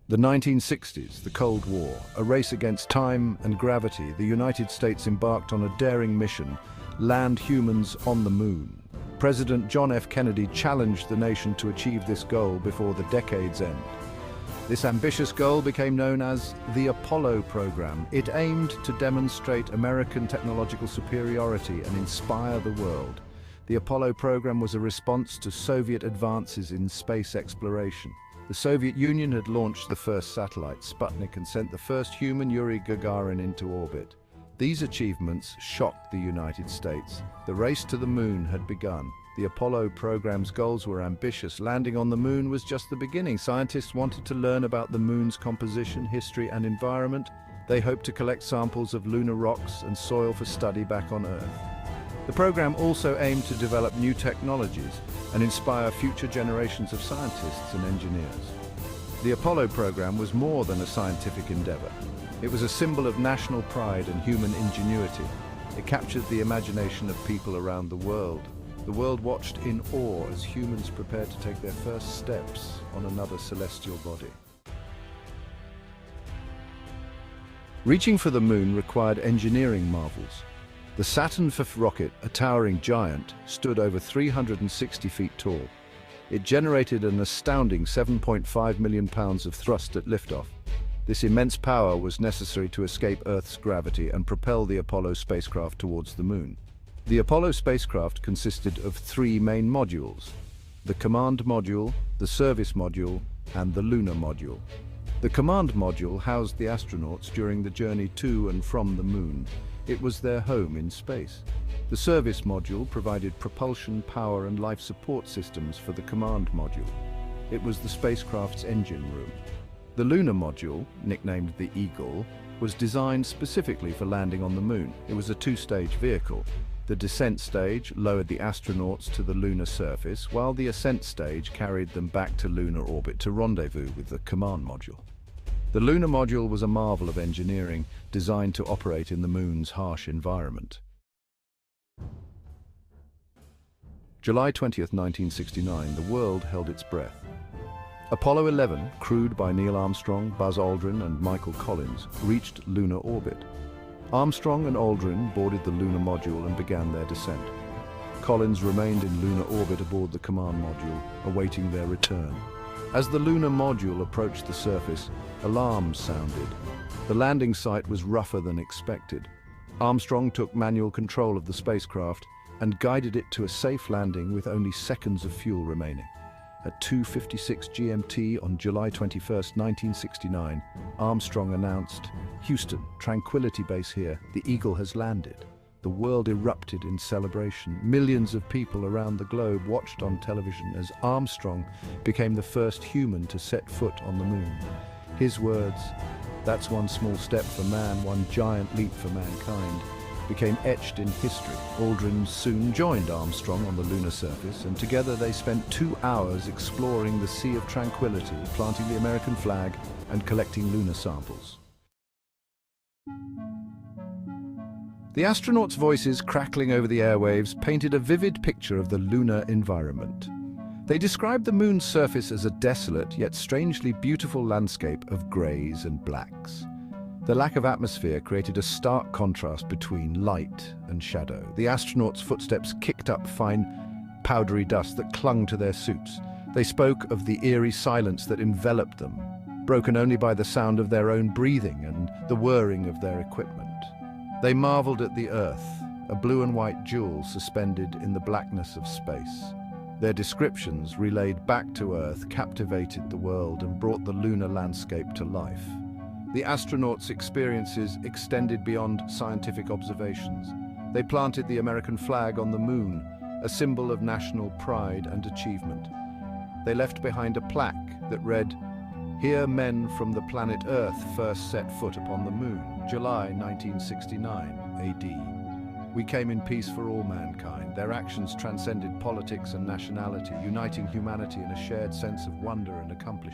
The 1960s, the Cold War, a race against time and gravity, the United States embarked on a daring mission: land humans on the moon. President John F. Kennedy challenged the nation to achieve this goal before the decade's end. This ambitious goal became known as the Apollo program. It aimed to demonstrate American technological superiority and inspire the world. The Apollo program was a response to Soviet advances in space exploration. The Soviet Union had launched the first satellite, Sputnik, and sent the first human, Yuri Gagarin, into orbit. These achievements shocked the United States. The race to the moon had begun. The Apollo program's goals were ambitious. Landing on the moon was just the beginning. Scientists wanted to learn about the moon's composition, history, and environment. They hoped to collect samples of lunar rocks and soil for study back on Earth. The program also aimed to develop new technologies and inspire future generations of scientists and engineers. The Apollo program was more than a scientific endeavor. It was a symbol of national pride and human ingenuity. It captured the imagination of people around the world. The world watched in awe as humans prepared to take their first steps on another celestial body. Reaching for the moon required engineering marvels. The Saturn V rocket, a towering giant, stood over 360 feet tall. It generated an astounding 7.5 million pounds of thrust at liftoff. This immense power was necessary to escape Earth's gravity and propel the Apollo spacecraft towards the moon. The Apollo spacecraft consisted of three main modules: the command module, the service module, and the lunar module. The command module housed the astronauts during the journey to and from the moon. It was their home in space. The service module provided propulsion, power, and life support systems for the command module. It was the spacecraft's engine room. The lunar module, nicknamed the Eagle, was designed specifically for landing on the moon. It was a two-stage vehicle. The descent stage lowered the astronauts to the lunar surface, while the ascent stage carried them back to lunar orbit to rendezvous with the command module. The lunar module was a marvel of engineering, designed to operate in the moon's harsh environment. July 20th, 1969, the world held its breath. Apollo 11, crewed by Neil Armstrong, Buzz Aldrin, and Michael Collins, reached lunar orbit. Armstrong and Aldrin boarded the lunar module and began their descent. Collins remained in lunar orbit aboard the command module, awaiting their return. As the lunar module approached the surface, alarms sounded. The landing site was rougher than expected. Armstrong took manual control of the spacecraft and guided it to a safe landing with only seconds of fuel remaining. At 2:56 GMT on July 21st, 1969, Armstrong announced, "Houston, Tranquility Base here. The Eagle has landed." The world erupted in celebration. Millions of people around the globe watched on television as Armstrong became the first human to set foot on the moon. His words, "That's one small step for man, one giant leap for mankind," became etched in history. Aldrin soon joined Armstrong on the lunar surface, and together they spent 2 hours exploring the Sea of Tranquility, planting the American flag and collecting lunar samples. The astronauts' voices crackling over the airwaves painted a vivid picture of the lunar environment. They described the moon's surface as a desolate yet strangely beautiful landscape of greys and blacks. The lack of atmosphere created a stark contrast between light and shadow. The astronauts' footsteps kicked up fine, powdery dust that clung to their suits. They spoke of the eerie silence that enveloped them, broken only by the sound of their own breathing and the whirring of their equipment. They marveled at the Earth, a blue and white jewel suspended in the blackness of space. Their descriptions, relayed back to Earth, captivated the world and brought the lunar landscape to life. The astronauts' experiences extended beyond scientific observations. They planted the American flag on the moon, a symbol of national pride and achievement. They left behind a plaque that read, "Here men from the planet Earth first set foot upon the moon, July 1969 AD. We came in peace for all mankind." Their actions transcended politics and nationality, uniting humanity in a shared sense of wonder and accomplishment.